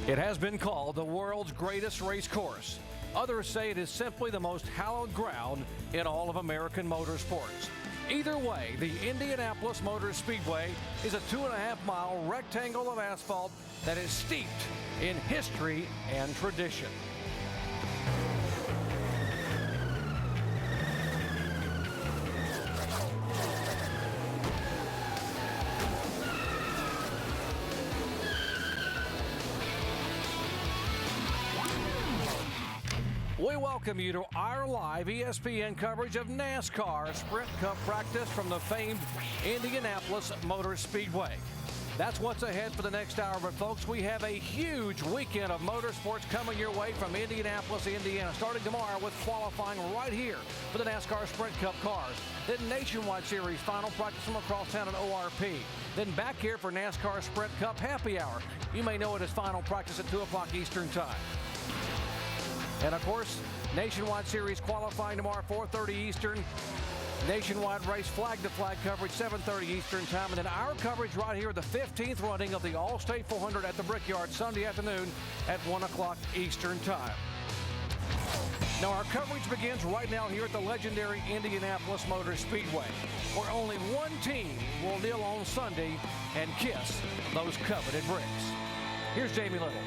It has been called the world's greatest race course. Others say it is simply the most hallowed ground in all of American motorsports. Either way, the Indianapolis Motor Speedway is a 2.5-mile rectangle of asphalt that is steeped in history and tradition. We welcome you to our live ESPN coverage of NASCAR Sprint Cup practice from the famed Indianapolis Motor Speedway. That's what's ahead for the next hour, but folks, we have a huge weekend of motorsports coming your way from Indianapolis, Indiana, starting tomorrow with qualifying right here for the NASCAR Sprint Cup cars. Then Nationwide Series final practice from across town at ORP. Then back here for NASCAR Sprint Cup happy hour. You may know it as final practice at 2 o'clock Eastern time. And of course, Nationwide Series qualifying tomorrow, 4:30 Eastern. Nationwide race flag-to-flag coverage, 7:30 Eastern time. And then our coverage right here, the 15th running of the Allstate 400 at the Brickyard Sunday afternoon at 1 o'clock Eastern time. Now our coverage begins right now here at the legendary Indianapolis Motor Speedway, where only one team will kneel on Sunday and kiss those coveted bricks. Here's Jamie Little.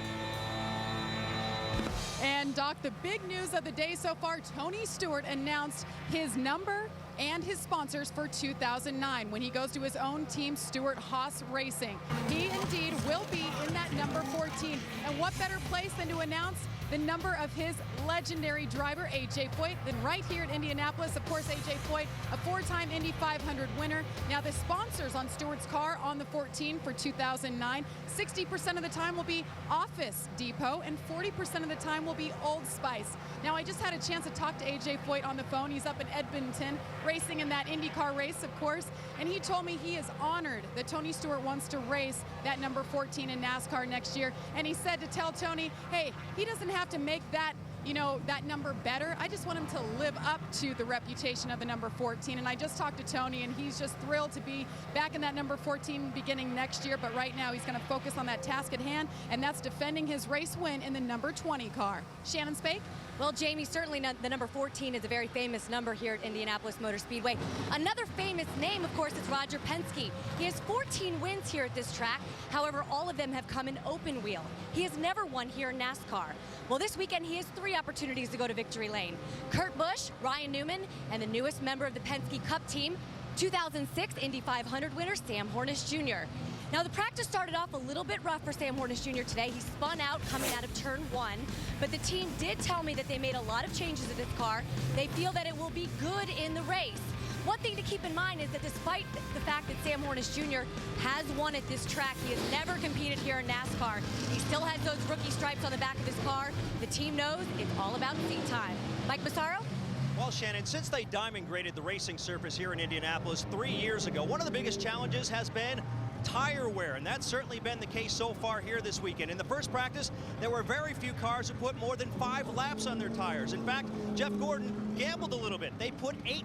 And Doc, the big news of the day so far, Tony Stewart announced his number and his sponsors for 2009 when he goes to his own team, Stewart Haas Racing. He indeed will be in that number 14. And what better place than to announce the number of his legendary driver, A.J. Foyt, than right here at Indianapolis. Of course, A.J. Foyt, a 4-time Indy 500 winner. Now, the sponsors on Stewart's car on the 14 for 2009, 60% of the time will be Office Depot, and 40% of the time will be Old Spice. Now, I just had a chance to talk to A.J. Foyt on the phone. He's up in Edmonton, racing in that IndyCar race, of course, and he told me he is honored that Tony Stewart wants to race that number 14 in NASCAR next year. And he said to tell Tony, hey, he doesn't have to make that, you know, that number better. I just want him to live up to the reputation of the number 14. And I just talked to Tony, and he's just thrilled to be back in that number 14 beginning next year. But right now, he's going to focus on that task at hand, and that's defending his race win in the number 20 car. Shannon Spake? Well, Jamie, certainly the number 14 is a very famous number here at Indianapolis Motor Speedway. Another famous name, of course, is Roger Penske. He has 14 wins here at this track. However, all of them have come in open wheel. He has never won here in NASCAR. Well, this weekend, he has 3 opportunities to go to victory lane. Kurt Busch, Ryan Newman, and the newest member of the Penske Cup team, 2006 Indy 500 winner, Sam Hornish Jr. Now, the practice started off a little bit rough for Sam Hornish Jr. today. He spun out coming out of turn 1, but the team did tell me that they made a lot of changes to this car. They feel that it will be good in the race. One thing to keep in mind is that despite the fact that Sam Hornish Jr. has won at this track, he has never competed here in NASCAR. He still has those rookie stripes on the back of his car. The team knows it's all about seat time. Mike Massaro? Well, Shannon, since they diamond graded the racing surface here in Indianapolis 3 years ago, one of the biggest challenges has been tire wear, and that's certainly been the case so far here this weekend. In the first practice, there were very few cars who put more than 5 laps on their tires. In fact, Jeff Gordon gambled a little bit. They put 8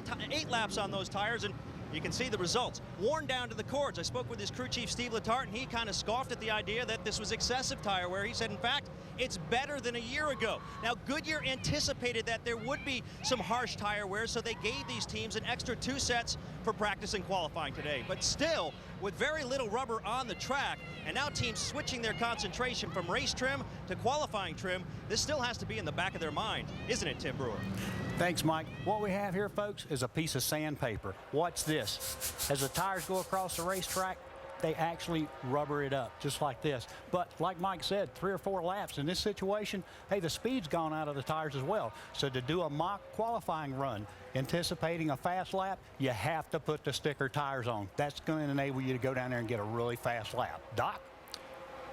laps on those tires, and you can see the results. Worn down to the cords. I spoke with his crew chief, Steve Letarte, and he kind of scoffed at the idea that this was excessive tire wear. He said, in fact, it's better than a year ago. Now, Goodyear anticipated that there would be some harsh tire wear, so they gave these teams an extra 2 sets for practice and qualifying today. But still, with very little rubber on the track, and now teams switching their concentration from race trim to qualifying trim, this still has to be in the back of their mind, isn't it, Tim Brewer? Thanks, Mike. What we have here, folks, is a piece of sandpaper. Watch this. As the tires go across the racetrack, they actually rubber it up just like this. But like Mike said, 3 or 4 laps in this situation, hey, the speed's gone out of the tires as well. So to do a mock qualifying run, anticipating a fast lap, you have to put the sticker tires on. That's going to enable you to go down there and get a really fast lap. Doc?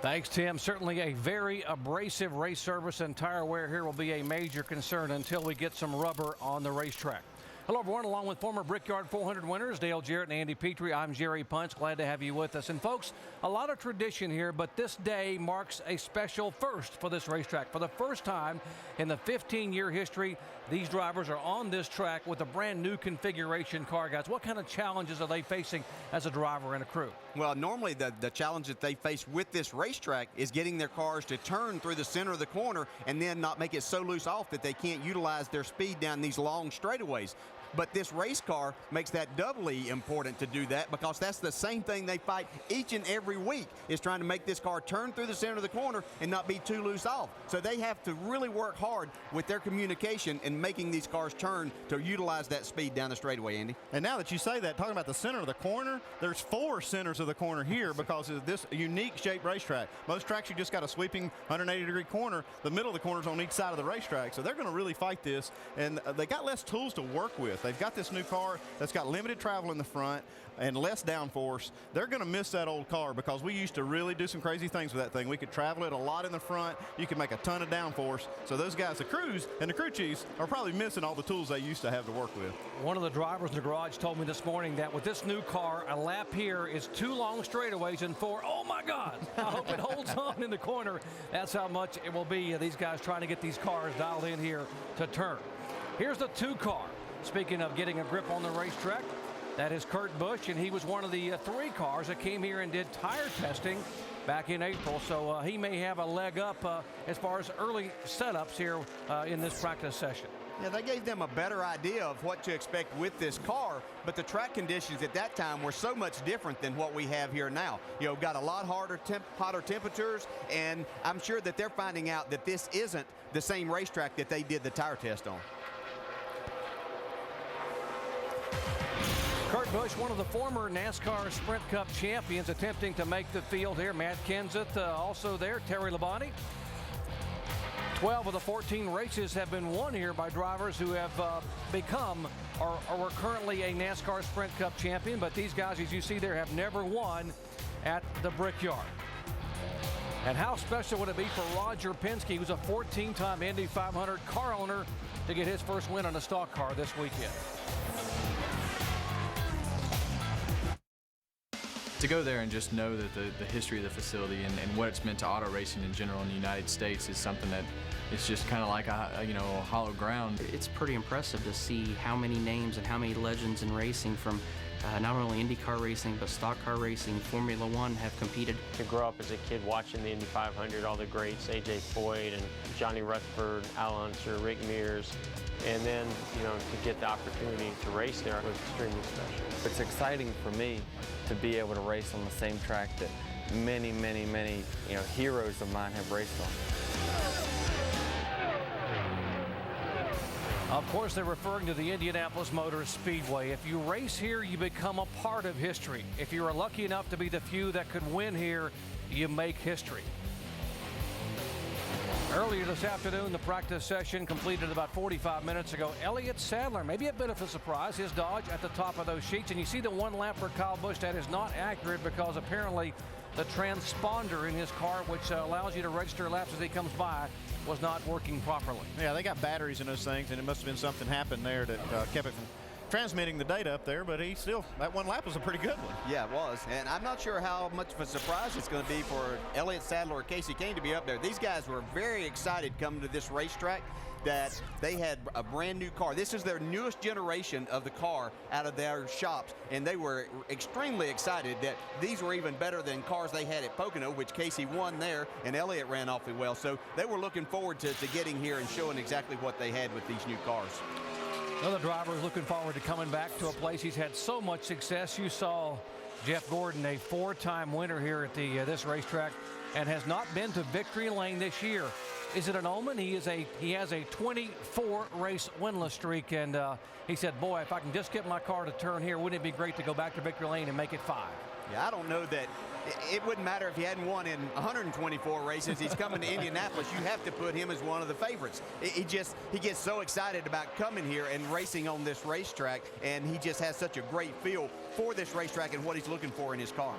Thanks, Tim. Certainly a very abrasive race surface, and tire wear here will be a major concern until we get some rubber on the racetrack. Hello, everyone. Along with former Brickyard 400 winners Dale Jarrett and Andy Petrie, I'm Jerry Punch. Glad to have you with us. And folks, a lot of tradition here, but this day marks a special first for this racetrack. For the first time in the 15-year history, these drivers are on this track with a brand new configuration car, guys. What kind of challenges are they facing as a driver and a crew? Well, normally the challenge that they face with this racetrack is getting their cars to turn through the center of the corner and then not make it so loose off that they can't utilize their speed down these long straightaways. But this race car makes that doubly important to do that, because that's the same thing they fight each and every week, is trying to make this car turn through the center of the corner and not be too loose off. So they have to really work hard with their communication and making these cars turn to utilize that speed down the straightaway, Andy. And now that you say that, talking about the center of the corner, there's 4 centers of the corner here because of this unique shaped racetrack. Most tracks, you just got a sweeping 180-degree corner. The middle of the corner's on each side of the racetrack, so they're going to really fight this. And they got less tools to work with. They've got this new car that's got limited travel in the front and less downforce. They're going to miss that old car, because we used to really do some crazy things with that thing. We could travel it a lot in the front. You could make a ton of downforce. So those guys, the crews and the crew chiefs, are probably missing all the tools they used to have to work with. One of the drivers in the garage told me this morning that with this new car, a lap here is 2 long straightaways and 4. Oh my God! I hope it holds on in the corner. That's how much it will be. These guys trying to get these cars dialed in here to turn. Here's the 2 car. Speaking of getting a grip on the racetrack, that is Kurt Busch, and he was one of the 3 cars that came here and did tire testing back in April, so he may have a leg up as far as early setups here in this practice session. Yeah, they gave them a better idea of what to expect with this car, but the track conditions at that time were so much different than what we have here now. You know, got a lot hotter temperatures, and I'm sure that they're finding out that this isn't the same racetrack that they did the tire test on. Kurt Busch, one of the former NASCAR Sprint Cup champions, attempting to make the field here. Matt Kenseth also there, Terry Labonte. 12 of the 14 races have been won here by drivers who have become or were currently a NASCAR Sprint Cup champion, but these guys, as you see there, have never won at the Brickyard. And how special would it be for Roger Penske, who's a 14-time Indy 500 car owner, to get his first win on a stock car this weekend? To go there and just know that the history of the facility and what it's meant to auto racing in general in the United States is something that it's just kind of like a hollow ground. It's pretty impressive to see how many names and how many legends in racing from not only IndyCar racing but stock car racing, Formula One have competed. To grow up as a kid watching the Indy 500, all the greats, A.J. Foyt and Johnny Rutherford, Al Unser, Rick Mears, and then, to get the opportunity to race there was extremely special. It's exciting for me to be able to race on the same track that many, many, many, heroes of mine have raced on. Of course, they're referring to the Indianapolis Motor Speedway. If you race here, you become a part of history. If you are lucky enough to be the few that could win here, you make history. Earlier this afternoon, the practice session completed about 45 minutes ago. Elliott Sadler, maybe a bit of a surprise, his Dodge at the top of those sheets. And you see the 1 lap for Kyle Busch. That is not accurate because apparently the transponder in his car, which allows you to register laps as he comes by, was not working properly. Yeah, they got batteries in those things, and it must have been something happened there that kept it from transmitting the data up there, but that 1 lap was a pretty good one. Yeah, it was. And I'm not sure how much of a surprise it's going to be for Elliott Sadler or Casey Kane to be up there. These guys were very excited coming to this racetrack that they had a brand new car. This is their newest generation of the car out of their shops, and they were extremely excited that these were even better than cars they had at Pocono, which Casey won there, and Elliott ran awfully well. So they were looking forward to getting here and showing exactly what they had with these new cars. Another driver is looking forward to coming back to a place he's had so much success. You saw Jeff Gordon, a 4-time winner here at this racetrack, and has not been to victory lane this year. Is it an omen? He has a 24 race winless streak, and he said, boy, if I can just get my car to turn here, wouldn't it be great to go back to victory lane and make it 5? Yeah, I don't know that it wouldn't matter if he hadn't won in 124 races. He's coming to Indianapolis. You have to put him as one of the favorites. He gets so excited about coming here and racing on this racetrack, and he just has such a great feel for this racetrack and what he's looking for in his car.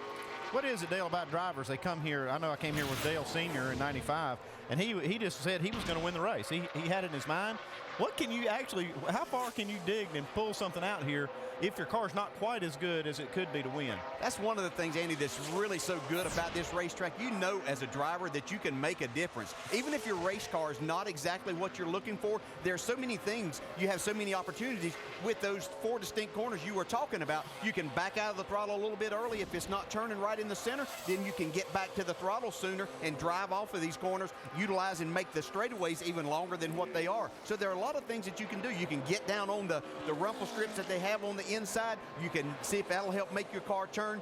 What is it, Dale, about drivers? They come here. I know I came here with Dale Sr. in '95, and he just said he was going to win the race. He had it in his mind. what can you actually, how far can you dig and pull something out here if your car's not quite as good as it could be to win? That's one of the things, Andy, that's really so good about this racetrack. You know as a driver that you can make a difference. Even if your race car is not exactly what you're looking for, there's so many things. You have so many opportunities with those 4 distinct corners you were talking about. You can back out of the throttle a little bit early. If it's not turning right in the center, then you can get back to the throttle sooner and drive off of these corners, utilize and make the straightaways even longer than what they are. So there are a lot of things that you can do. You can get down on the rumple strips that they have on the inside. You can see if that'll help make your car turn.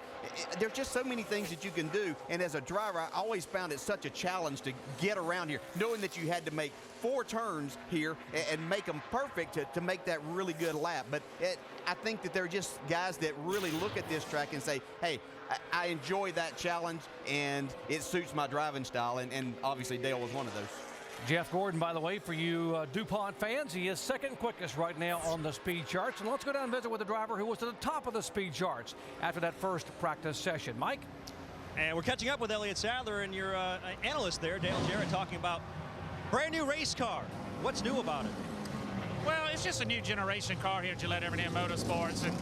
There's just so many things that you can do. And as a driver, I always found it such a challenge to get around here, knowing that you had to make 4 turns here and make them perfect to make that really good lap. But I think that they're just guys that really look at this track and say, hey, I enjoy that challenge and it suits my driving style. And obviously Dale was one of those. Jeff Gordon, by the way, for you DuPont fans, he is second quickest right now on the speed charts. And let's go down and visit with the driver who was at the top of the speed charts after that first practice session. Mike? And we're catching up with Elliott Sadler and your analyst there, Dale Jarrett, talking about brand new race car. What's new about it? Well, it's just a new generation car here at Gillette Everyday Motorsports, and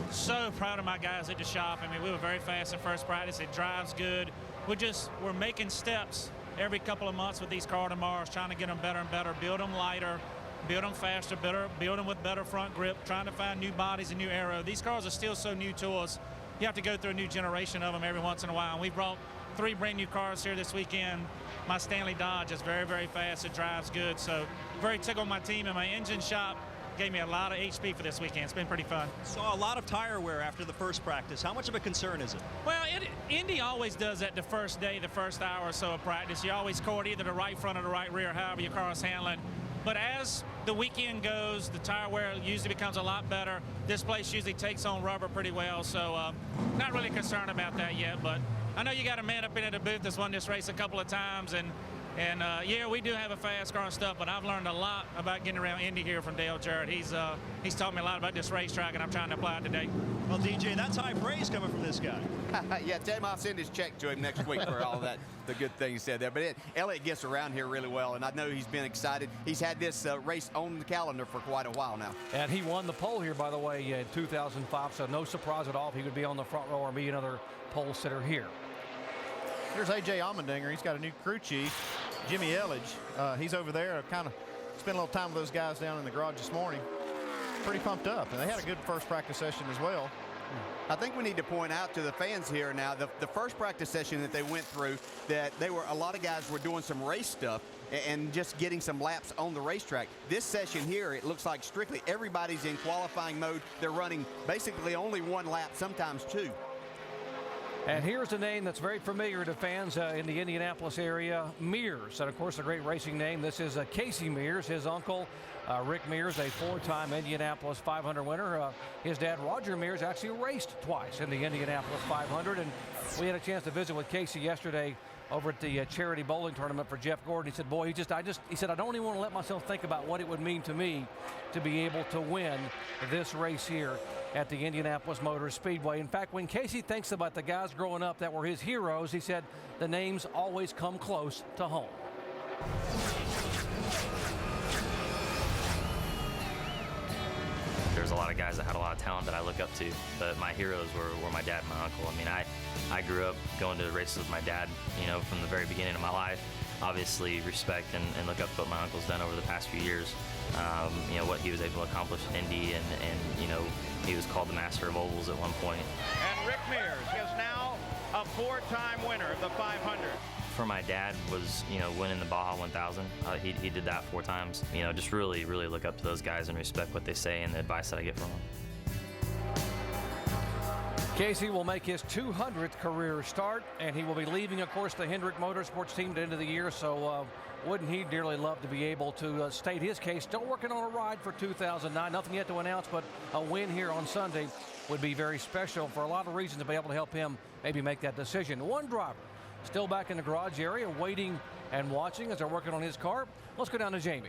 so proud of my guys at the shop. I mean, we were very fast in first practice. It drives good. We're making steps every couple of months with these car tomorrows, trying to get them better and better, build them lighter, build them faster, build them with better front grip, trying to find new bodies and new aero. These cars are still so new to us. You have to go through a new generation of them every once in a while. And we brought 3 brand new cars here this weekend. My Stanley Dodge is very, very fast. It drives good. So very tickled my team and my engine shop gave me a lot of HP for this weekend. It's been pretty fun. Saw a lot of tire wear after the first practice. How much of a concern is it? Well, Indy always does that the first day, the first hour or so of practice. You always court either the right front or the right rear, however your car is handling. But as the weekend goes, the tire wear usually becomes a lot better. This place usually takes on rubber pretty well, so not really concerned about that yet. But I know you got a man up in the booth that's won this race a couple of times, and yeah, we do have a fast car and stuff, but I've learned a lot about getting around Indy here from Dale Jarrett. He's taught me a lot about this racetrack, and I'm trying to apply it today. Well, DJ, that's high praise coming from this guy. Yeah, tell him I'll send his check to him next week for all that, the good things he said there. But Elliott gets around here really well, and I know he's been excited. He's had this race on the calendar for quite a while now. And he won the pole here, by the way, in 2005, so no surprise at all if he would be on the front row or be another pole sitter here. Here's A.J. Allmendinger. He's got a new crew chief, Jimmy Elledge. He's over there. Kind of spent a little time with those guys down in the garage this morning. Pretty pumped up. And they had a good first practice session as well. I think we need to point out to the fans here now, the first practice session that they went through, that a lot of guys were doing some race stuff and just getting some laps on the racetrack. This session here, it looks like strictly everybody's in qualifying mode. They're running basically only 1 lap, sometimes 2. And here's a name that's very familiar to fans in the Indianapolis area, Mears. And, of course, a great racing name. This is Casey Mears, his uncle, Rick Mears, a 4-time Indianapolis 500 winner. His dad, Roger Mears, actually raced twice in the Indianapolis 500. And we had a chance to visit with Casey yesterday over at the charity bowling tournament for Jeff Gordon. He said, boy, he said, I don't even want to let myself think about what it would mean to me to be able to win this race here at the Indianapolis Motor Speedway. In fact, when Casey thinks about the guys growing up that were his heroes, he said the names always come close to home. There's a lot of guys that had a lot of talent that I look up to, but my heroes were my dad and my uncle. I mean, I grew up going to the races with my dad, you know, from the very beginning of my life. Obviously respect and look up to what my uncle's done over the past few years. You know, what he was able to accomplish in Indy, and you know, he was called the master of ovals at one point. And Rick Mears is now a 4-time winner of the 500. For my dad was, you know, winning the Baja 1000. He did that 4 times. You know, just really look up to those guys and respect what they say and the advice that I get from them. Casey will make his 200th career start, and he will be leaving, of course, the Hendrick Motorsports team at the end of the year. So wouldn't he dearly love to be able to state his case? Still working on a ride for 2009. Nothing yet to announce, but a win here on Sunday would be very special for a lot of reasons to be able to help him maybe make that decision. One driver still back in the garage area waiting and watching as they're working on his car. Let's go down to Jamie.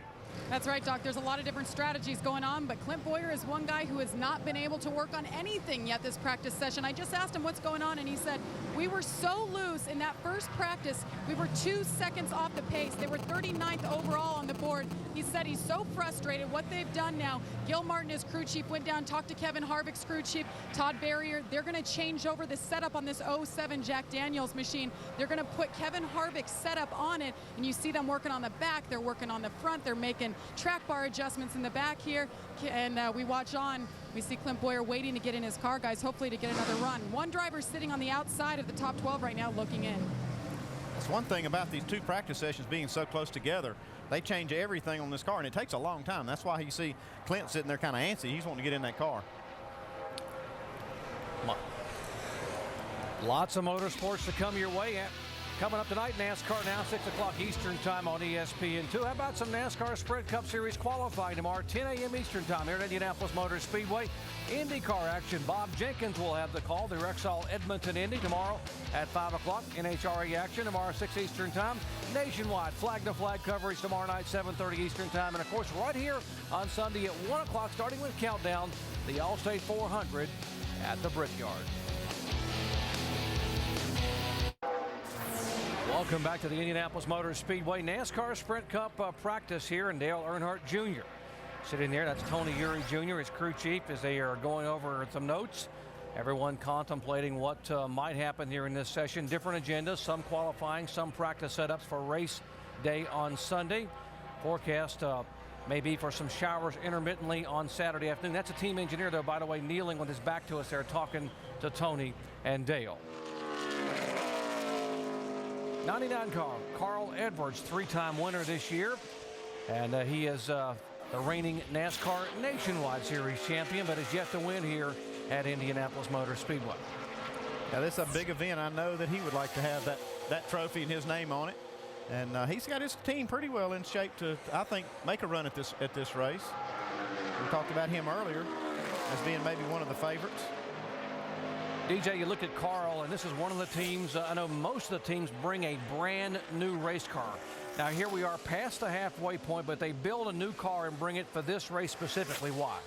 That's right, Doc. There's a lot of different strategies going on, but Clint Boyer is one guy who has not been able to work on anything yet this practice session. I just asked him what's going on, and he said, we were so loose in that first practice. We were 2 seconds off the pace. They were 39th overall on the board. He said he's so frustrated. What they've done now, Gil Martin, his crew chief, went down, talked to Kevin Harvick's crew chief, Todd Barrier. They're going to change over the setup on this 07 Jack Daniels machine. They're going to put Kevin Harvick's setup on it, and you see them working on the back. They're working on the front. They're making track bar adjustments in the back here, and we watch on. We see Clint Boyer waiting to get in his car, guys, hopefully to get another run. One driver sitting on the outside of the top 12 right now looking in. That's one thing about these 2 practice sessions being so close together. They change everything on this car, and it takes a long time. That's why you see Clint sitting there kind of antsy. He's wanting to get in that car. Lots of motorsports to come your way. Coming up tonight, NASCAR now 6 o'clock Eastern time on ESPN2. How about some NASCAR Sprint Cup Series qualifying tomorrow, 10 a.m. Eastern time here at Indianapolis Motor Speedway. IndyCar action. Bob Jenkins will have the call. The Rexall Edmonton Indy tomorrow at 5 o'clock. NHRA action tomorrow 6 Eastern time. Nationwide flag-to-flag coverage tomorrow night 7:30 Eastern time. And of course right here on Sunday at 1 o'clock starting with countdown, the Allstate 400 at the Brickyard. Welcome back to the Indianapolis Motor Speedway NASCAR Sprint Cup practice here, and Dale Earnhardt Jr. sitting there. That's Tony Eury Jr., his crew chief, as they are going over some notes. Everyone contemplating what might happen here in this session. Different agendas, some qualifying, some practice setups for race day on Sunday. Forecast may be for some showers intermittently on Saturday afternoon. That's a team engineer, though, by the way, kneeling with his back to us there, talking to Tony and Dale. 99 car, Carl Edwards, 3-time winner this year. And he is the reigning NASCAR Nationwide Series champion, but is yet to win here at Indianapolis Motor Speedway. Now, this is a big event. I know that he would like to have that trophy and his name on it. And he's got his team pretty well in shape to, I think, make a run at this race. We talked about him earlier as being maybe one of the favorites. DJ, you look at Carl, and this is one of the teams, I know most of the teams bring a brand new race car. Now here we are past the halfway point, but they build a new car and bring it for this race specifically. Why?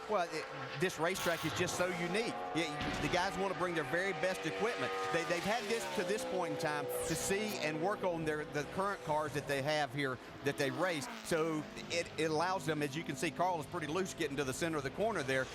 Well, this racetrack is just so unique. The guys want to bring their very best equipment. They've had this to this point in time to see and work on the current cars that they have here that they race. So it allows them, as you can see, Carl is pretty loose getting to the center of the corner there,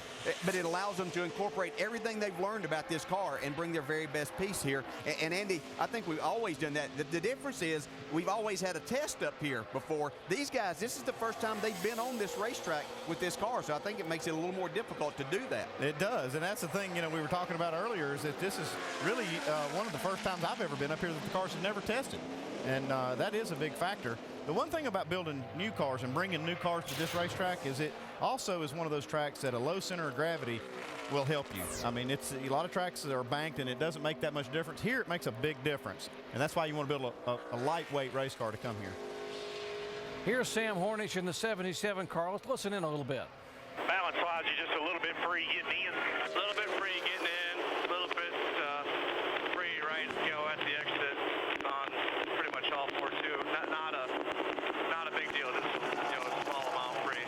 but it allows them to incorporate everything they've learned about this car and bring their very best piece here. And Andy, I think we've always done that. The difference is we've always had a test up here before. These guys, this is the first time they've been on this racetrack with this car, so I think it makes it a little more difficult to do that. It does, and that's the thing, we were talking about earlier, is that this is really one of the first times I've ever been up here that the cars have never tested, and that is a big factor. The one thing about building new cars and bringing new cars to this racetrack is it also is one of those tracks that a low center of gravity will help you. I mean, it's a lot of tracks that are banked and it doesn't make that much difference. Here it makes a big difference, and that's why you want to build a lightweight race car to come here. Here's Sam Hornish in the 77 car. Let's listen in a little bit. Balance-wise, you're just a little bit free getting in. A little bit free getting in, a little bit free right, at the exit on pretty much all four too. Not a big deal, just a small amount free.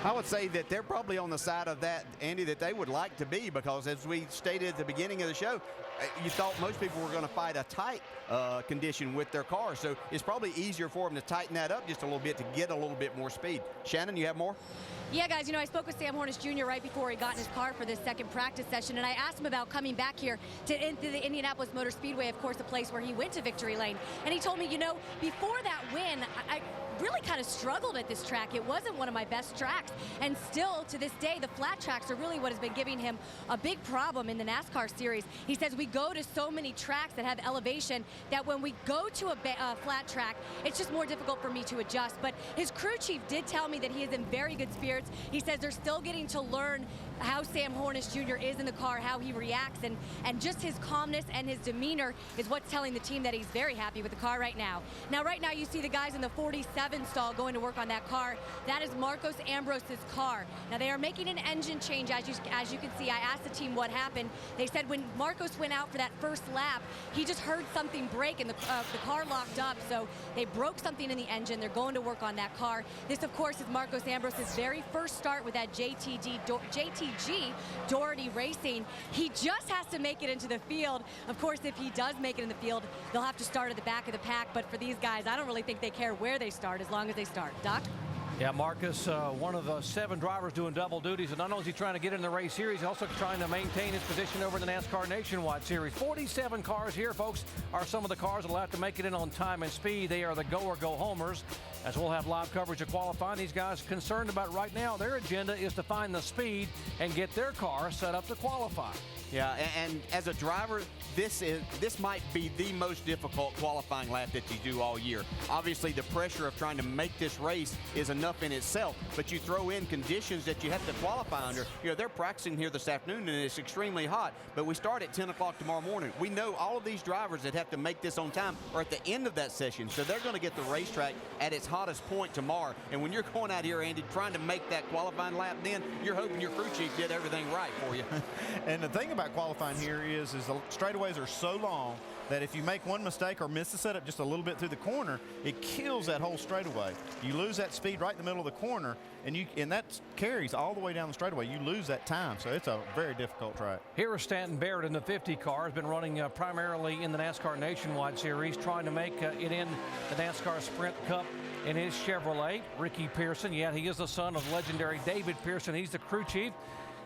I would say that they're probably on the side of that, Andy, that they would like to be, because as we stated at the beginning of the show, you thought most people were going to fight a tight condition with their car. So it's probably easier for them to tighten that up just a little bit to get a little bit more speed. Shannon, you have more? Yeah, guys, I spoke with Sam Hornish Jr. right before he got in his car for this second practice session, and I asked him about coming back here to the Indianapolis Motor Speedway, of course, the place where he went to victory lane. And he told me, before that win, I really kind of struggled at this track. It wasn't one of my best tracks, and still to this day the flat tracks are really what has been giving him a big problem in the NASCAR series. He says we go to so many tracks that have elevation that when we go to a flat track, it's just more difficult for me to adjust. But his crew chief did tell me that he is in very good spirits. He says they're still getting to learn how Sam Hornish Jr. is in the car, how he reacts, and just his calmness and his demeanor is what's telling the team that he's very happy with the car right now. Now, right now, you see the guys in the 47 stall going to work on that car. That is Marcos Ambrose's car. Now, they are making an engine change, as you can see. I asked the team what happened. They said when Marcos went out for that first lap, he just heard something break and the car locked up. So they broke something in the engine. They're going to work on that car. This, of course, is Marcos Ambrose's very first start with that JTG Doherty Racing. He just has to make it into the field. Of course, if he does make it in the field, they'll have to start at the back of the pack. But for these guys, I don't really think they care where they start as long as they start. Doc? Yeah, Marcus, one of the 7 drivers doing double duties, and not only is he trying to get in the race here, he's also trying to maintain his position over in the NASCAR Nationwide Series. 47 cars here, folks, are some of the cars that will have to make it in on time and speed. They are the go or go homers, as we'll have live coverage of qualifying. These guys concerned about right now, their agenda is to find the speed and get their car set up to qualify. Yeah, and as a driver, this might be the most difficult qualifying lap that you do all year. Obviously, the pressure of trying to make this race is enough in itself, but you throw in conditions that you have to qualify under. You know, they're practicing here this afternoon, and it's extremely hot, but we start at 10 o'clock tomorrow morning. We know all of these drivers that have to make this on time are at the end of that session, so they're going to get the racetrack at its hottest point tomorrow. And when you're going out here, Andy, trying to make that qualifying lap, then you're hoping your crew chief did everything right for you. And the thing about qualifying here is the straightaways are so long that if you make one mistake or miss the setup just a little bit through the corner, it kills that whole straightaway. You lose that speed right in the middle of the corner, and that carries all the way down the straightaway. You lose that time, so it's a very difficult track. Here is Stanton Barrett in the 50 car. Has been running primarily in the NASCAR Nationwide Series, trying to make it in the NASCAR Sprint Cup in his Chevrolet. Ricky Pearson, yeah, he is the son of legendary David Pearson. He's the crew chief.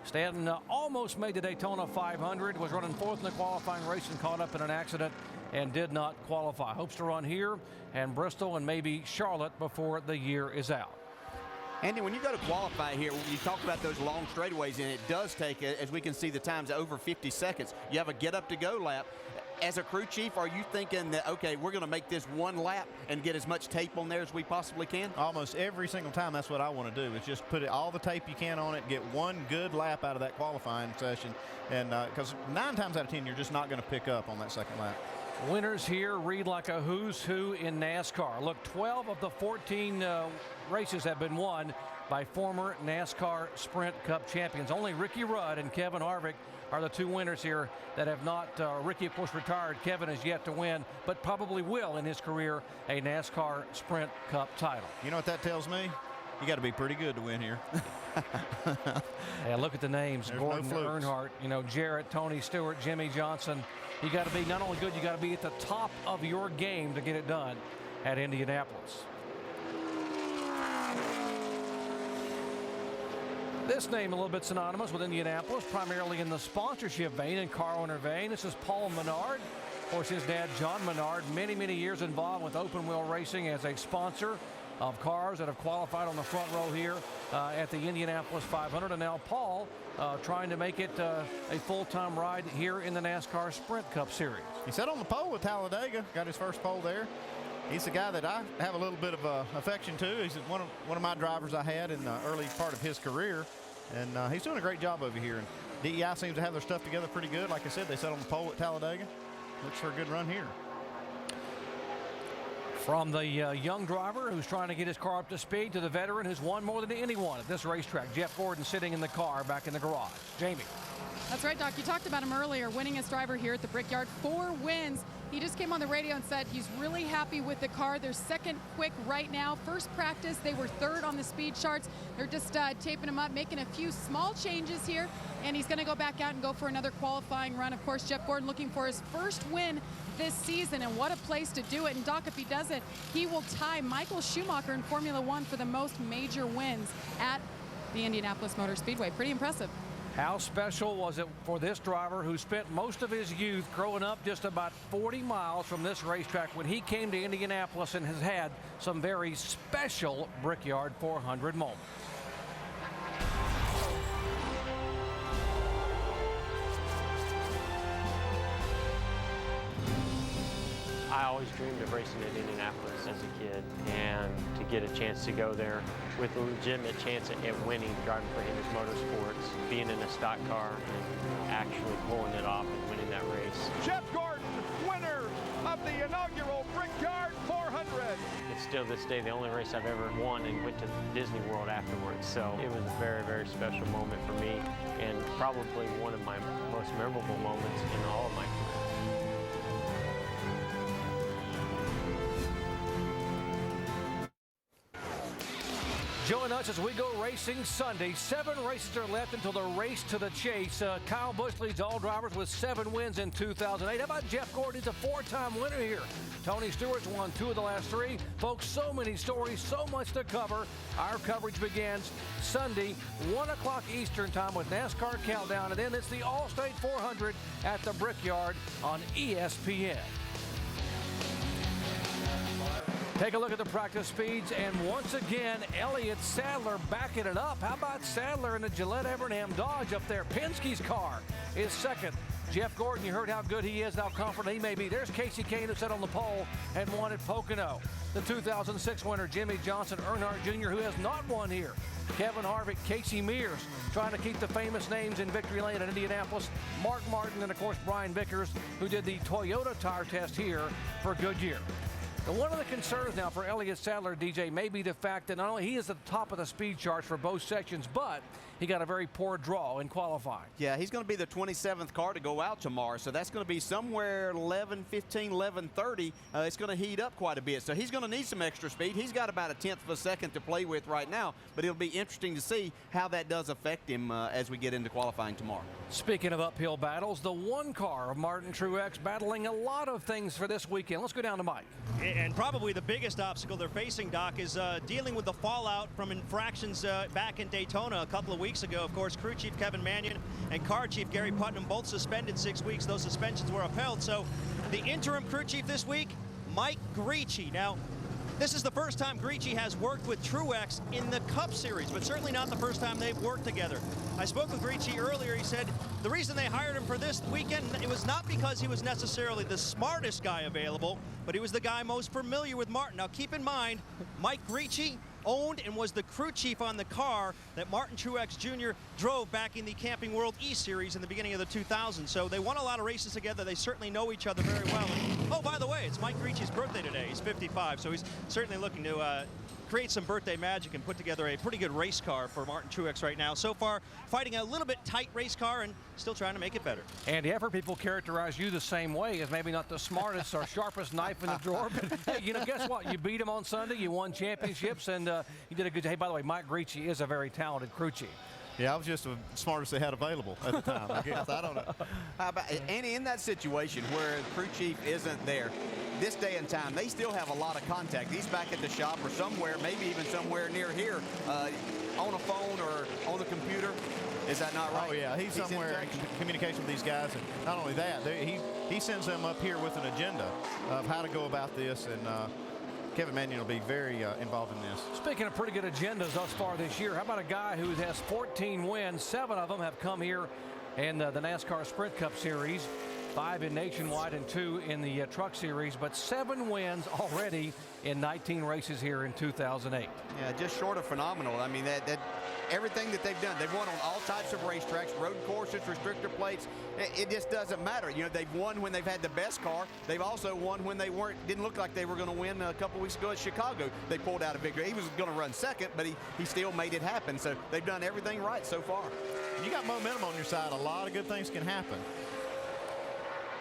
Stanton almost made the Daytona 500, was running 4th in the qualifying race and caught up in an accident and did not qualify. Hopes to run here and Bristol and maybe Charlotte before the year is out. Andy, when you go to qualify here, you talk about those long straightaways, and it does take, as we can see, the times over 50 seconds. You have a get-up-to-go lap. As a crew chief, are you thinking that, okay, we're going to make this one lap and get as much tape on there as we possibly can? Almost every single time, that's what I want to do, is just put all the tape you can on it, get one good lap out of that qualifying session, and because 9 times out of 10, you're just not going to pick up on that second lap. Winners here read like a who's who in NASCAR. Look, 12 of the 14 races have been won by former NASCAR Sprint Cup champions. Only Ricky Rudd and Kevin Harvick are the 2 winners here that have not, Ricky of course retired, Kevin has yet to win, but probably will in his career, a NASCAR Sprint Cup title. You know what that tells me? You got to be pretty good to win here. Yeah, look at the names. There's Gordon no flukes. Earnhardt, you know, Jarrett, Tony Stewart, Jimmy Johnson. You got to be not only good, you got to be at the top of your game to get it done at Indianapolis. This name a little bit synonymous with Indianapolis, primarily in the sponsorship vein and car owner vein. This is Paul Menard. Of course, his dad, John Menard, many years involved with open wheel racing as a sponsor of cars that have qualified on the front row here at the Indianapolis 500. And now Paul trying to make it a full-time ride here in the NASCAR Sprint Cup Series. He sat on the pole with Talladega, got his first pole there. He's a guy that I have a little bit of affection to. He's one of my drivers I had in the early part of his career, and he's doing a great job over here. And DEI seems to have their stuff together pretty good. Like I said, they sat on the pole at Talladega. Looks for a good run here. From the young driver who's trying to get his car up to speed to the veteran who's won more than anyone at this racetrack, Jeff Gordon sitting in the car back in the garage. Jamie. That's right, Doc. You talked about him earlier, winningest driver here at the Brickyard. 4 wins. He just came on the radio and said he's really happy with the car. They're second quick right now. First practice, they were 3rd on the speed charts. They're just taping him up, making a few small changes here, and he's going to go back out and go for another qualifying run. Of course, Jeff Gordon looking for his first win this season, and what a place to do it. And Doc, if he does it, he will tie Michael Schumacher in Formula One for the most major wins at the Indianapolis Motor Speedway. Pretty impressive. How special was it for this driver who spent most of his youth growing up just about 40 miles from this racetrack when he came to Indianapolis and has had some very special Brickyard 400 moments. I always dreamed of racing at Indianapolis as a kid, and to get a chance to go there with a legitimate chance at winning, driving for Hendrick Motorsports, being in a stock car and actually pulling it off and winning that race. Jeff Gordon, winner of the inaugural Brickyard 400. It's still this day the only race I've ever won and went to Disney World afterwards. So it was a very special moment for me, and probably one of my most memorable moments in all of my career. Join us as we go racing Sunday. 7 races are left until the race to the chase. Kyle Busch leads all drivers with 7 wins in 2008. How about Jeff Gordon? He's a 4-time winner here. Tony Stewart's won 2 of the last 3. Folks, so many stories, so much to cover. Our coverage begins Sunday, 1 o'clock Eastern time with NASCAR Countdown. And then it's the Allstate 400 at the Brickyard on ESPN. Take a look at the practice speeds, and once again, Elliott Sadler backing it up. How about Sadler in the Gillette Evernham Dodge up there? Penske's car is second. Jeff Gordon, you heard how good he is, how confident he may be. There's Casey Kane who sat on the pole and won at Pocono. The 2006 winner, Jimmy Johnson, Earnhardt Jr., who has not won here. Kevin Harvick, Casey Mears, trying to keep the famous names in victory lane at Indianapolis. Mark Martin, and of course, Brian Vickers, who did the Toyota tire test here for Goodyear. And one of the concerns now for Elliott Sadler, DJ, may be the fact that not only he is at the top of the speed charts for both sections, but he got a very poor draw in qualifying. Yeah, he's going to be the 27th car to go out tomorrow, so that's going to be somewhere 11:15, 11:30. It's going to heat up quite a bit, so he's going to need some extra speed. He's got about 1/10 of a second to play with right now, but it'll be interesting to see how that does affect him as we get into qualifying tomorrow. Speaking of uphill battles, the one car of Martin Truex battling a lot of things for this weekend. Let's go down to Mike. And probably the biggest obstacle they're facing, Doc, is dealing with the fallout from infractions back in Daytona a couple of weeks ago. Of course, crew chief Kevin Mannion and car chief Gary Putnam both suspended 6 weeks. Those suspensions were upheld. So the interim crew chief this week, Mike Gricci. Now, this is the first time Gricci has worked with Truex in the Cup Series, but certainly not the first time they've worked together. I spoke with Gricci earlier. He said the reason they hired him for this weekend, it was not because he was necessarily the smartest guy available, but he was the guy most familiar with Martin. Now, keep in mind, Mike Gricci owned and was the crew chief on the car that Martin Truex Jr. drove back in the Camping World E-Series in the beginning of the 2000s. So they won a lot of races together. They certainly know each other very well. Oh, by the way, it's Mike Gricci's birthday today. He's 55, so he's certainly looking to create some birthday magic and put together a pretty good race car for Martin Truex right now. So far, fighting a little bit tight race car and still trying to make it better. Andy, I've heard people characterize you the same way, as maybe not the smartest or sharpest knife in the drawer, but hey, you know, guess what? You beat him on Sunday, you won championships, and you did a good job. Hey, by the way, Mike Gricci is a very talented crew chief. Yeah, I was just the smartest they had available at the time, I guess. I don't know. How about, and in that situation where the crew chief isn't there, this day and time, they still have a lot of contact. He's back at the shop or somewhere, maybe even somewhere near here, on a phone or on the computer. Is that not right? Oh, yeah. He's somewhere in communication with these guys. And not only that, he sends them up here with an agenda of how to go about this. And Kevin Mannion will be very involved in this. Speaking of pretty good agendas thus far this year, how about a guy who has 14 wins? 7 of them have come here in the NASCAR Sprint Cup Series. 5 in Nationwide and 2 in the Truck Series, but 7 wins already in 19 races here in 2008. Yeah, just short of phenomenal. I mean, that everything that they've done, they've won on all types of racetracks, road courses, restrictor plates. It just doesn't matter. You know, they've won when they've had the best car. They've also won when they didn't look like they were going to win a couple weeks ago at Chicago. They pulled out a victory. He was going to run second, but he still made it happen. So they've done everything right so far. You got momentum on your side. A lot of good things can happen.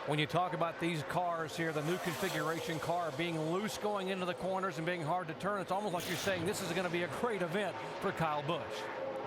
When you talk about these cars here, the new configuration car being loose going into the corners and being hard to turn, it's almost like you're saying this is going to be a great event for Kyle Busch.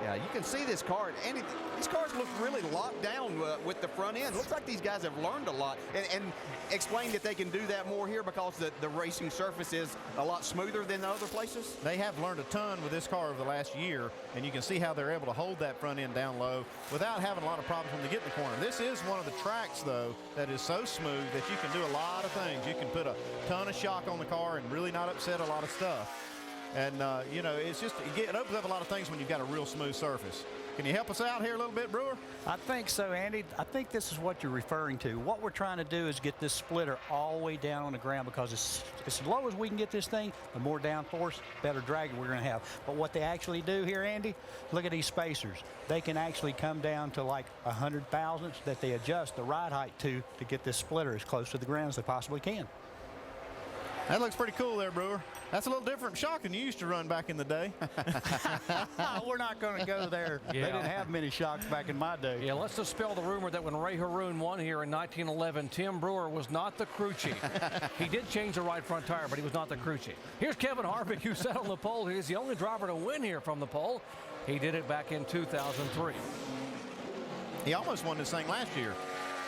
Yeah, you can see this car, and these cars look really locked down with the front end. Looks like these guys have learned a lot, and explained that they can do that more here because the racing surface is a lot smoother than the other places. They have learned a ton with this car over the last year, and you can see how they're able to hold that front end down low without having a lot of problems when they get in the corner. This is one of the tracks, though, that is so smooth that you can do a lot of things. You can put a ton of shock on the car and really not upset a lot of stuff. And, you know, it opens up a lot of things when you've got a real smooth surface. Can you help us out here a little bit, Brewer? I think so, Andy. I think this is what you're referring to. What we're trying to do is get this splitter all the way down on the ground, because as low as we can get this thing, the more downforce, better drag we're going to have. But what they actually do here, Andy, look at these spacers. They can actually come down to like 100 thousandths that they adjust the ride height to get this splitter as close to the ground as they possibly can. That looks pretty cool there, Brewer. That's a little different shock than you used to run back in the day. We're not going to go there. Yeah. They didn't have many shocks back in my day. Yeah, let's dispel the rumor that when Ray Haroon won here in 1911, Tim Brewer was not the crew chief. He did change the right front tire, but he was not the crew chief. Here's Kevin Harvick, who sat on the pole. He's the only driver to win here from the pole. He did it back in 2003. He almost won this thing last year.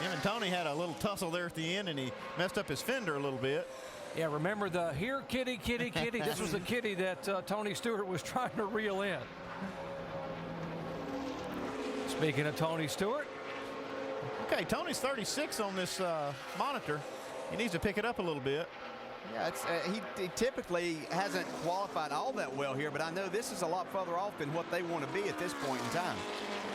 Him and Tony had a little tussle there at the end, and he messed up his fender a little bit. Yeah, remember the here, kitty, kitty, kitty. This was the kitty that Tony Stewart was trying to reel in. Speaking of Tony Stewart. Okay, Tony's 36 on this monitor. He needs to pick it up a little bit. Yeah, he typically hasn't qualified all that well here, but I know this is a lot further off than what they want to be at this point in time.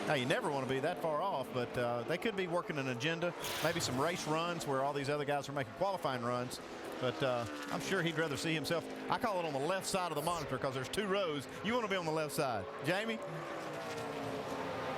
Now, you never want to be that far off, but they could be working an agenda, maybe some race runs where all these other guys are making qualifying runs. But I'm sure he'd rather see himself. I call it on the left side of the monitor because there's 2 rows. You want to be on the left side. Jamie?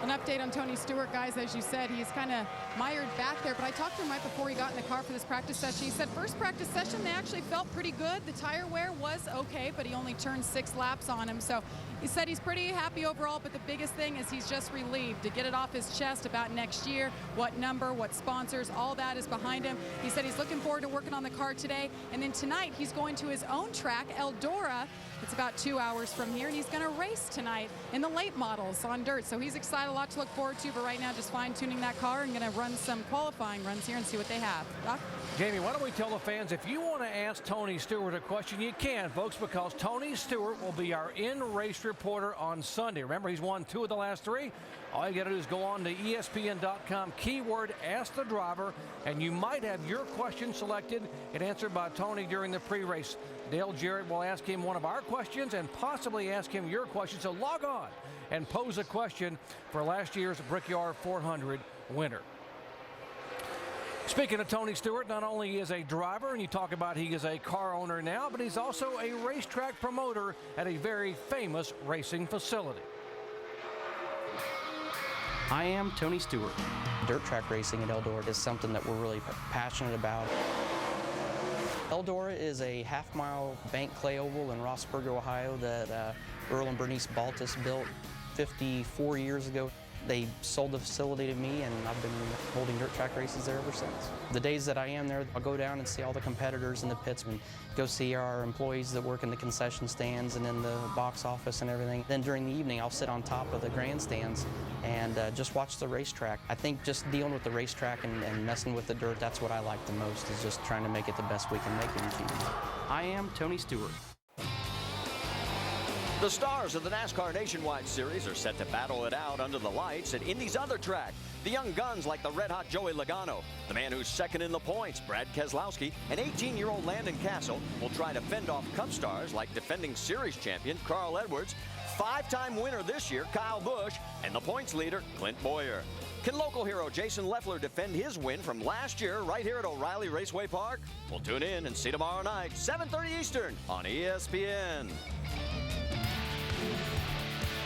An update on Tony Stewart, guys. As you said, he's kind of mired back there, but I talked to him right before he got in the car for this practice session. He said first practice session, they actually felt pretty good. The tire wear was okay, but he only turned 6 laps on him. So he said he's pretty happy overall, but the biggest thing is he's just relieved to get it off his chest about next year, what number, what sponsors, all that is behind him. He said he's looking forward to working on the car today. And then tonight, he's going to his own track, Eldora. It's about 2 hours from here, and he's going to race tonight in the late models on dirt. So he's excited, a lot to look forward to, but right now just fine-tuning that car and going to run some qualifying runs here and see what they have. Doc? Jamie, why don't we tell the fans, if you want to ask Tony Stewart a question, you can, folks, because Tony Stewart will be our in-race reporter on Sunday. Remember, he's won 2 of the last 3. All you got to do is go on to ESPN.com, keyword Ask the Driver, and you might have your question selected and answered by Tony during the pre-race. Dale Jarrett will ask him one of our questions and possibly ask him your question. So log on and pose a question for last year's Brickyard 400 winner. Speaking of Tony Stewart, not only is a driver, and you talk about he is a car owner now, but he's also a racetrack promoter at a very famous racing facility. I am Tony Stewart. Dirt track racing at Eldora is something that we're really passionate about. Eldora is a half-mile bank clay oval in Rossburg, Ohio that Earl and Bernice Baltus built 54 years ago. They sold the facility to me, and I've been holding dirt track races there ever since. The days that I am there, I'll go down and see all the competitors in the pits and go see our employees that work in the concession stands and in the box office and everything. Then during the evening, I'll sit on top of the grandstands and just watch the racetrack. I think just dealing with the racetrack and messing with the dirt, that's what I like the most, is just trying to make it the best we can make it each evening. I am Tony Stewart. The stars of the NASCAR Nationwide Series are set to battle it out under the lights at Indy's other track. The young guns like the red-hot Joey Logano, the man who's second in the points, Brad Keselowski, and 18-year-old Landon Castle will try to fend off Cup stars like defending series champion Carl Edwards, 5-time winner this year Kyle Busch, and the points leader Clint Boyer. Can local hero Jason Leffler defend his win from last year right here at O'Reilly Raceway Park? We'll tune in and see tomorrow night, 7:30 Eastern on ESPN.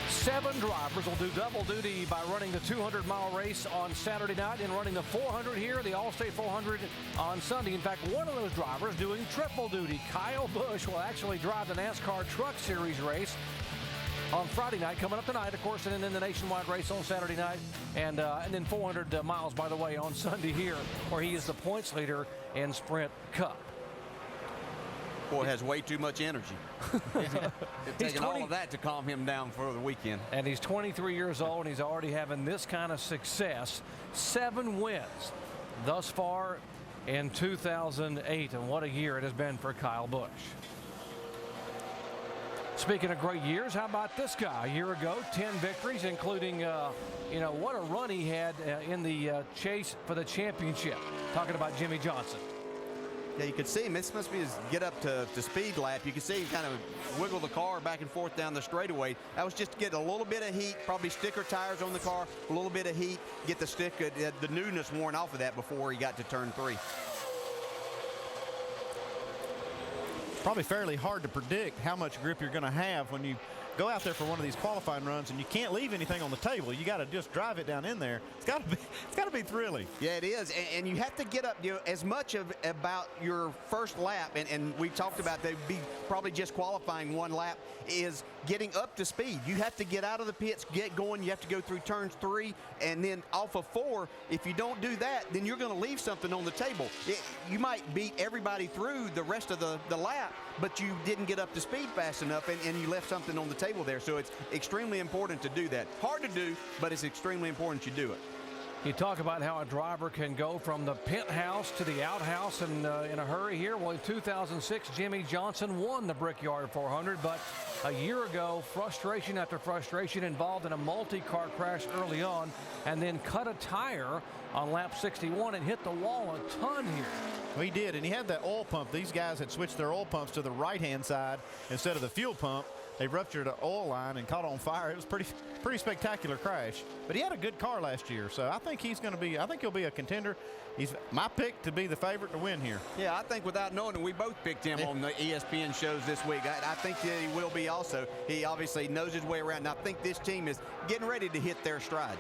7 drivers will do double duty by running the 200-mile race on Saturday night and running the 400 here, the Allstate 400 on Sunday. In fact, one of those drivers doing triple duty. Kyle Busch will actually drive the NASCAR Truck Series race on Friday night, coming up tonight, of course, and then the nationwide race on Saturday night, and then 400 miles, by the way, on Sunday here, where he is the points leader in Sprint Cup. Boy, has way too much energy. It's taken all of that to calm him down for the weekend. And he's 23 years old, and he's already having this kind of success. 7 wins thus far in 2008, and what a year it has been for Kyle Busch. Speaking of great years, how about this guy? A year ago, 10 victories, including, what a run he had in the chase for the championship. Talking about Jimmy Johnson. Yeah, you could see him. This must be his get up to speed lap. You can see him kind of wiggle the car back and forth down the straightaway. That was just to get a little bit of heat, probably sticker tires on the car, a little bit of heat, get the newness worn off of that before he got to turn 3. Probably fairly hard to predict how much grip you're going to have when you go out there for one of these qualifying runs, and you can't leave anything on the table. You got to just drive it down in there. It's got to be thrilling. Yeah, it is, and you have to get up, as much about your first lap, and we talked about they'd be probably just qualifying one lap, is getting up to speed. You have to get out of the pits, get going. You have to go through turns 3 and then off of 4. If you don't do that, then you're going to leave something on the table. You might beat everybody through the rest of the lap, but you didn't get up to speed fast enough, and you left something on the table there. So it's extremely important to do that. Hard to do, but it's extremely important you do it. You talk about how a driver can go from the penthouse to the outhouse in a hurry here. Well, in 2006, Jimmie Johnson won the Brickyard 400, but a year ago, frustration after frustration involved in a multi-car crash early on, and then cut a tire on lap 61 and hit the wall a ton here. Well, he did, and he had that oil pump. These guys had switched their oil pumps to the right-hand side instead of the fuel pump. They ruptured an oil line and caught on fire. It was pretty spectacular crash. But he had a good car last year, so I think he's going to be. I think he'll be a contender. He's my pick to be the favorite to win here. Yeah, I think without knowing it, we both picked him on the ESPN shows this week. I think that he will be also. He obviously knows his way around, and I think this team is getting ready to hit their stride.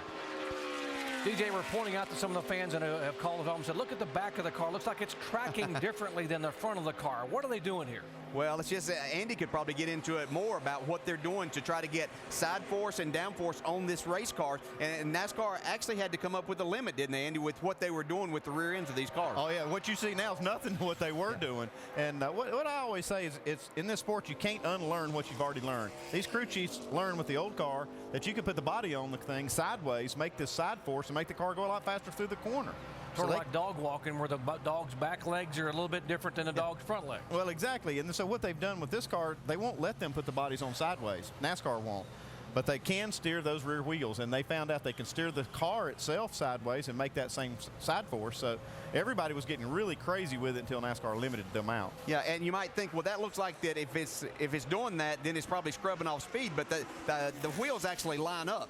DJ, we're pointing out to some of the fans that have called it home and said, look at the back of the car. Looks like it's tracking differently than the front of the car. What are they doing here? Well, it's just Andy could probably get into it more about what they're doing to try to get side force and down force on this race car. And NASCAR actually had to come up with a limit, didn't they, Andy, with what they were doing with the rear ends of these cars? Oh, yeah. What you see now is nothing to what they were doing. And what I always say is it's in this sport, you can't unlearn what you've already learned. These crew chiefs learned with the old car that you could put the body on the thing sideways, make this side force, and make the car go a lot faster through the corner. Sort of like dog walking, where the dog's back legs are a little bit different than the dog's front legs. Well, exactly. And so what they've done with this car, they won't let them put the bodies on sideways. NASCAR won't. But they can steer those rear wheels, and they found out they can steer the car itself sideways and make that same side force. So everybody was getting really crazy with it until NASCAR limited them out. Yeah, and you might think, well, that looks like that if it's doing that, then it's probably scrubbing off speed. But the wheels actually line up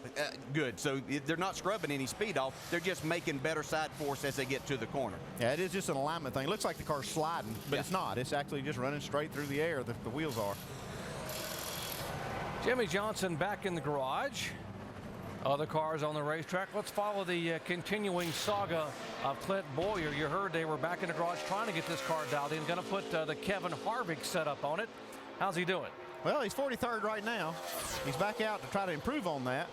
good, so they're not scrubbing any speed off. They're just making better side force as they get to the corner. Yeah, it is just an alignment thing. It looks like the car's sliding, but it's not. It's actually just running straight through the air. The wheels are. Jimmie Johnson back in the garage. Other cars on the racetrack. Let's follow the continuing saga of Clint Boyer. You heard they were back in the garage trying to get this car dialed in. Going to put the Kevin Harvick setup on it. How's he doing? Well, he's 43rd right now. He's back out to try to improve on that.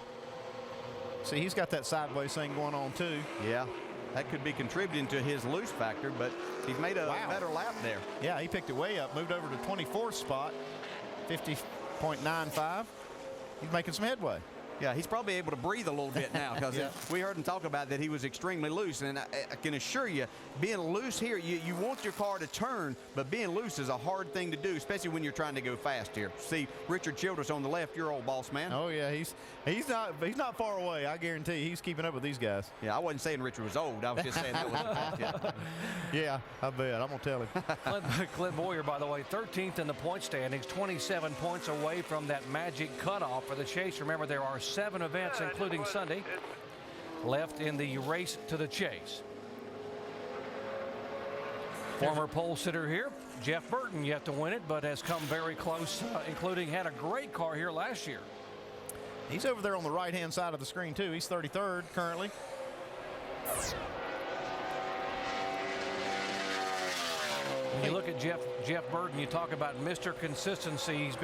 See, he's got that sideways thing going on too. Yeah, that could be contributing to his loose factor, but he's made a better lap there. Yeah, he picked it way up, moved over to 24th spot, 50.95. He's making some headway. Yeah, he's probably able to breathe a little bit now, because we heard him talk about that he was extremely loose. And I can assure you, being loose here, you want your car to turn, but being loose is a hard thing to do, especially when you're trying to go fast here. See Richard Childress on the left, your old boss man. Oh yeah, he's not far away. I guarantee he's keeping up with these guys. Yeah, I wasn't saying Richard was old. I was just saying that was Yeah, I bet. I'm gonna tell him. Clint Boyer, by the way, 13th in the point standings, 27 points away from that magic cutoff for the chase. Remember, there are 7 events, including Sunday, left in the race to the chase. Former pole sitter here, Jeff Burton, yet to win it, but has come very close, including had a great car here last year. He's over there on the right-hand side of the screen, too. He's 33rd currently. When you look at Jeff Burton, you talk about Mr. Consistency. He's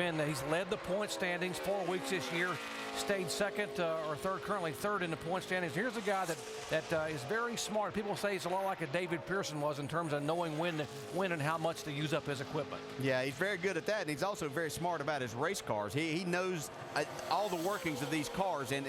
led the point standings 4 weeks this year, stayed second or third, currently third in the point standings. Here's a guy that is very smart. People say he's a lot like a David Pearson was in terms of knowing when and how much to use up his equipment. Yeah, he's very good at that, and he's also very smart about his race cars. He knows all the workings of these cars, and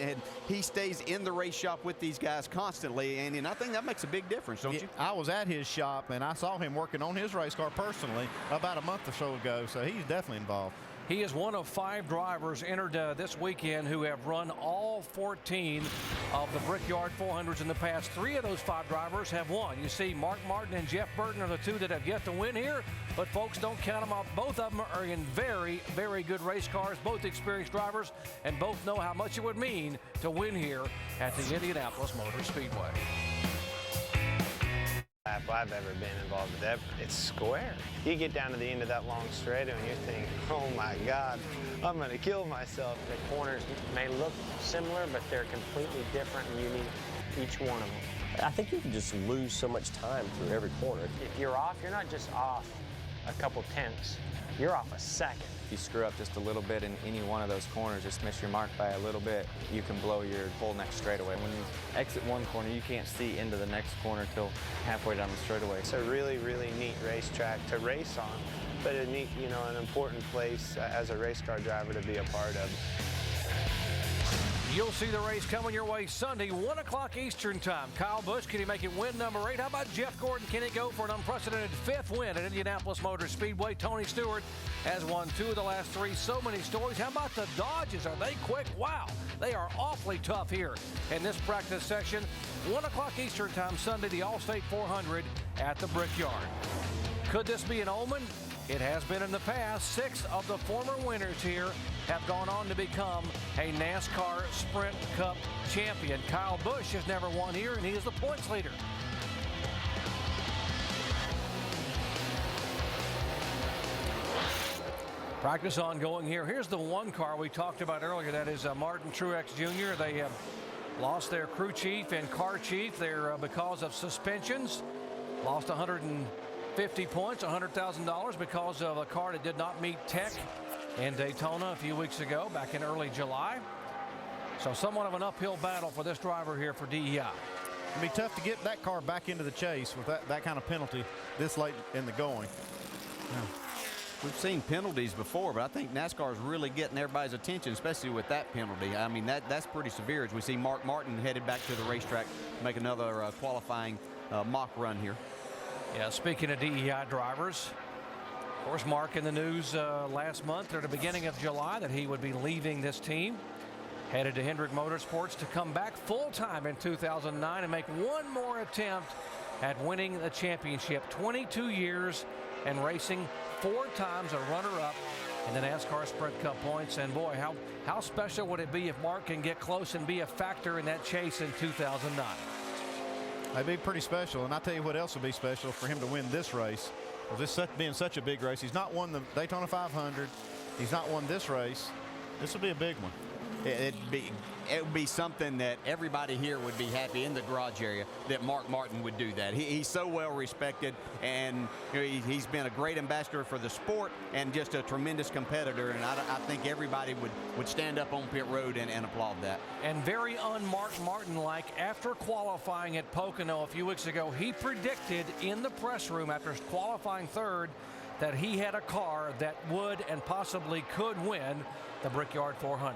he stays in the race shop with these guys constantly, and I think that makes a big difference, don't you? I was at his shop, and I saw him working on his race car personally about a month or so ago, so he's definitely involved. He is one of 5 drivers entered this weekend who have run all 14 of the Brickyard 400s in the past. 3 of those 5 drivers have won. You see, Mark Martin and Jeff Burton are the 2 that have yet to win here, but folks, don't count them out. Both of them are in very, very good race cars, both experienced drivers, and both know how much it would mean to win here at the Indianapolis Motor Speedway. lap I've ever been involved with ever. It's square. You get down to the end of that long straightaway and you're thinking, oh my God, I'm going to kill myself. The corners may look similar, but they're completely different and unique, each one of them. I think you can just lose so much time through every corner. If you're off, you're not just off a couple tenths, you're off a second. If you screw up just a little bit in any one of those corners, just miss your mark by a little bit, you can blow your whole next straightaway. When you exit one corner, you can't see into the next corner till halfway down the straightaway. It's a really, really neat racetrack to race on, but a neat, you know, an important place as a race car driver to be a part of. You'll see the race coming your way Sunday, 1 o'clock Eastern time. Kyle Busch, can he make it win number 8? How about Jeff Gordon? Can he go for an unprecedented 5th win at Indianapolis Motor Speedway? Tony Stewart has won 2 of the last 3. So many stories. How about the Dodges? Are they quick? Wow, they are awfully tough here in this practice session. 1 o'clock Eastern time Sunday, the Allstate 400 at the Brickyard. Could this be an omen? It has been in the past. 6 of the former winners here have gone on to become a NASCAR Sprint Cup champion. Kyle Busch has never won here, and he is the points leader. Practice ongoing here. Here's the one car we talked about earlier. That is Martin Truex Jr. They have lost their crew chief and car chief there because of suspensions. Lost 150 points, $100,000 because of a car that did not meet tech in Daytona a few weeks ago, back in early July. So somewhat of an uphill battle for this driver here for DEI. It'll be tough to get that car back into the chase with that kind of penalty this late in the going. Yeah. We've seen penalties before, but I think NASCAR is really getting everybody's attention, especially with that penalty. I mean, that's pretty severe as we see Mark Martin headed back to the racetrack to make another qualifying mock run here. Yeah, speaking of DEI drivers, of course, Mark in the news last month or the beginning of July that he would be leaving this team, headed to Hendrick Motorsports to come back full-time in 2009 and make one more attempt at winning the championship. 22 years and racing 4 times a runner-up in the NASCAR Sprint Cup points. And boy, how special would it be if Mark can get close and be a factor in that chase in 2009? That'd be pretty special. And I'll tell you what else would be special for him to win this race. Well, this being such a big race, he's not won the Daytona 500. He's not won this race. This will be a big one. It would be something that everybody here would be happy in the garage area that Mark Martin would do that. He's so well respected, and you know, he's been a great ambassador for the sport and just a tremendous competitor. And I think everybody would stand up on pit road and applaud that. And very un-Mark Martin-like, after qualifying at Pocono a few weeks ago, he predicted in the press room after qualifying 3rd that he had a car that would and possibly could win the Brickyard 400.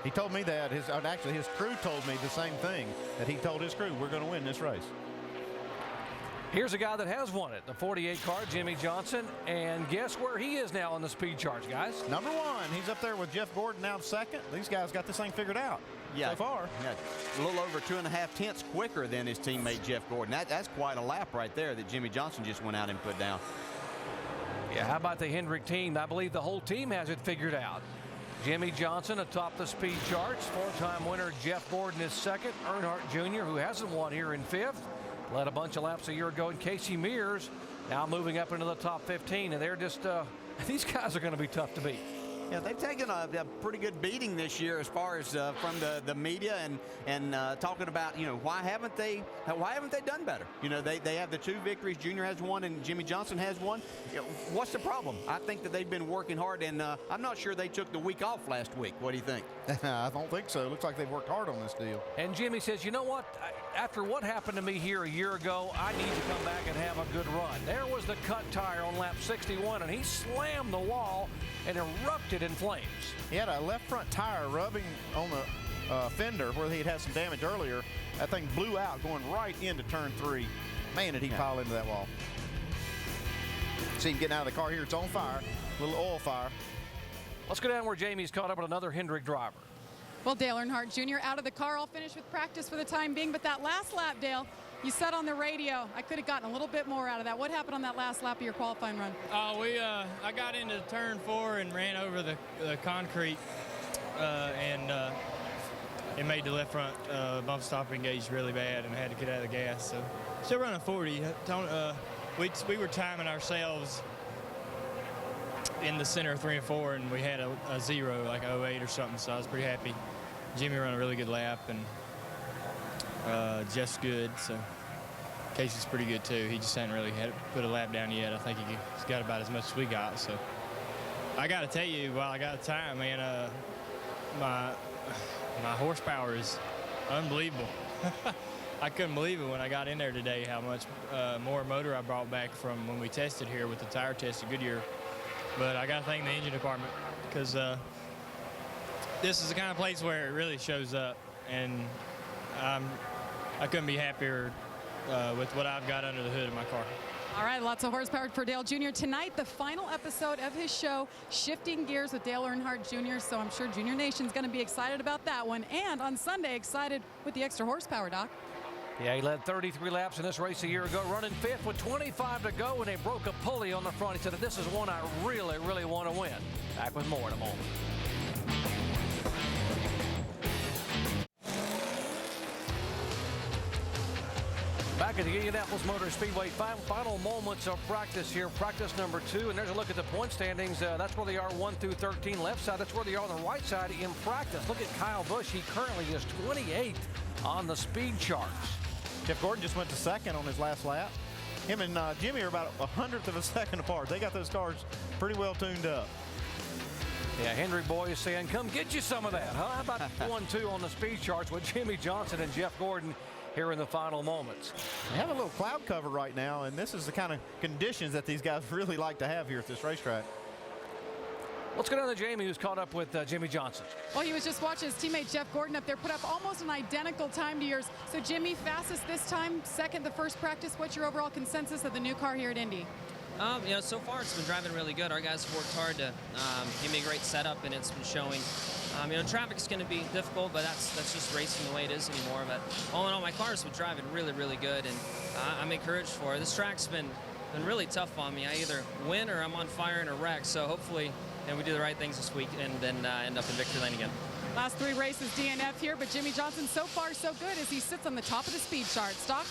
He told me that. Actually, his crew told me the same thing, that he told his crew, we're going to win this race. Here's a guy that has won it, the 48 car, Jimmie Johnson. And guess where he is now on the speed charts, guys? Number 1. He's up there with Jeff Gordon now 2nd. These guys got this thing figured out so far. Yeah, a little over 2.5 tenths quicker than his teammate Jeff Gordon. That's quite a lap right there that Jimmie Johnson just went out and put down. Yeah, how about the Hendrick team? I believe the whole team has it figured out. Jimmie Johnson atop the speed charts. 4-time winner Jeff Gordon is 2nd. Earnhardt Jr., who hasn't won here, in 5th. Led a bunch of laps a year ago. And Casey Mears now moving up into the top 15. And they're just, these guys are going to be tough to beat. Yeah, they've taken a pretty good beating this year as far as from the media and talking about, you know, why haven't they done better? You know, they have the 2 victories. Junior has 1 and Jimmie Johnson has 1. You know, what's the problem? I think that they've been working hard, and I'm not sure they took the week off last week. What do you think? I don't think so. It looks like they've worked hard on this deal. And Jimmie says, you know what? After what happened to me here a year ago, I need to come back and have a good run. There was the cut tire on lap 61, and he slammed the wall and erupted in flames. He had a left front tire rubbing on the fender where he had some damage earlier. That thing blew out going right into turn 3. Man, did he pile into that wall. See him getting out of the car here. It's on fire. A little oil fire. Let's go down where Jamie's caught up with another Hendrick driver. Well, Dale Earnhardt Jr. out of the car. I'll finish with practice for the time being. But that last lap, Dale, you said on the radio, I could have gotten a little bit more out of that. What happened on that last lap of your qualifying run? I got into turn 4 and ran over the concrete, and it made the left front bump stop engaged really bad, and I had to get out of the gas. Still running 40. We were timing ourselves in the center of 3 and 4, and we had a 0, like 08 or something, so I was pretty happy. Jimmy ran a really good lap, and Jeff's good, so Casey's pretty good too. He just hadn't really had put a lap down yet. I think he's got about as much as we got, so. I got to tell you, while I got time, man, my horsepower is unbelievable. I couldn't believe it when I got in there today how much more motor I brought back from when we tested here with the tire test at Goodyear. But I got to thank the engine department, because this is the kind of place where it really shows up, and I couldn't be happier with what I've got under the hood of my car. All right, lots of horsepower for Dale Jr. Tonight, the final episode of his show, Shifting Gears with Dale Earnhardt Jr. So I'm sure Junior Nation's going to be excited about that one. And on Sunday, excited with the extra horsepower, Doc. Yeah, he led 33 laps in this race a year ago, running 5th with 25 to go, and they broke a pulley on the front. He said, this is one I really, really want to win. Back with more in a moment. Back at the Indianapolis Motor Speedway, final moments of practice here, practice number 2. And there's a look at the point standings. That's where they are 1 through 13. Left side, that's where they are on the right side in practice. Look at Kyle Busch. He currently is 28th on the speed charts. Jeff Gordon just went to 2nd on his last lap. Him and Jimmy are about 100th of a second apart. They got those cars pretty well tuned up. Yeah, Hendrick boy is saying, come get you some of that, huh? How about 1-2 on the speed charts with Jimmy Johnson and Jeff Gordon here in the final moments. They have a little cloud cover right now, and this is the kind of conditions that these guys really like to have here at this racetrack. Let's go down to Jamie, who's caught up with Jimmy Johnson. Well, he was just watching his teammate Jeff Gordon up there put up almost an identical time to yours. So, Jimmy, fastest this time, 2nd the first practice. What's your overall consensus of the new car here at Indy? You know, so far it's been driving really good. Our guys have worked hard to give me a great setup, and it's been showing. You know, traffic's going to be difficult, but that's just racing the way it is anymore. But all in all, my car's been driving really, really good, and I'm encouraged for it. This track's been really tough on me. I either win or I'm on fire in a wreck. So hopefully, we do the right things this week and then end up in victory lane again. Last 3 races DNF here, but Jimmy Johnson so far so good as he sits on the top of the speed charts. Doc?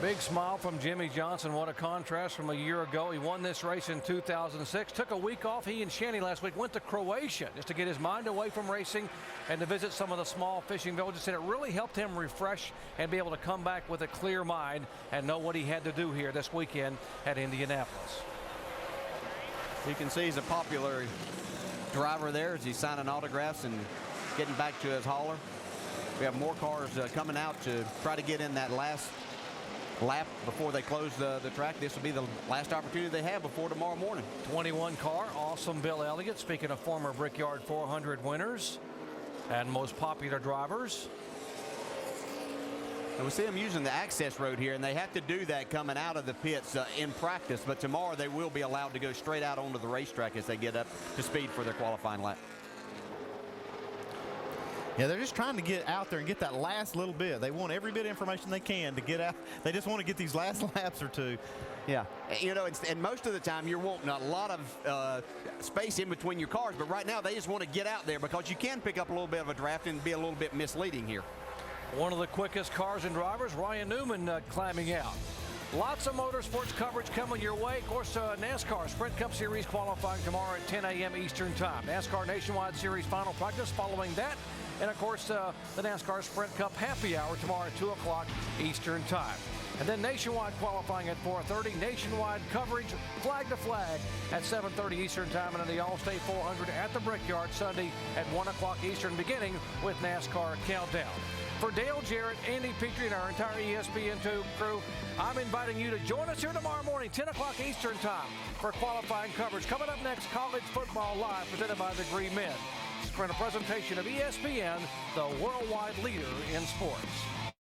Big smile from Jimmy Johnson. What a contrast from a year ago. He won this race in 2006. Took a week off. He and Shanny last week went to Croatia just to get his mind away from racing and to visit some of the small fishing villages. Said it really helped him refresh and be able to come back with a clear mind and know what he had to do here this weekend at Indianapolis. You can see he's a popular driver there as he's signing autographs and getting back to his hauler. We have more cars coming out to try to get in that last lap before they close the track. This will be the last opportunity they have before tomorrow morning. 21 car, awesome Bill Elliott. Speaking of former Brickyard 400 winners and most popular drivers. And we see them using the access road here, and they have to do that coming out of the pits in practice, but tomorrow they will be allowed to go straight out onto the racetrack as they get up to speed for their qualifying lap. Yeah, they're just trying to get out there and get that last little bit. They want every bit of information they can to get out. They just want to get these last laps or two. Yeah, you know, and most of the time you're wanting a lot of space in between your cars, but right now they just want to get out there because you can pick up a little bit of a draft and be a little bit misleading here. One of the quickest cars and drivers, Ryan Newman, climbing out. Lots of motorsports coverage coming your way. Of course, NASCAR Sprint Cup Series qualifying tomorrow at 10 a.m. Eastern Time. NASCAR Nationwide Series final practice following that. And, of course, the NASCAR Sprint Cup happy hour tomorrow at 2 o'clock Eastern Time. And then nationwide qualifying at 4:30. Nationwide coverage flag to flag at 7:30 Eastern Time. And then the Allstate 400 at the Brickyard Sunday at 1 o'clock Eastern, beginning with NASCAR Countdown. For Dale Jarrett, Andy Petrie, and our entire ESPN2 crew, I'm inviting you to join us here tomorrow morning, 10 o'clock Eastern Time, for qualifying coverage. Coming up next, College Football Live, presented by Degree Men. For a presentation of ESPN, the worldwide leader in sports.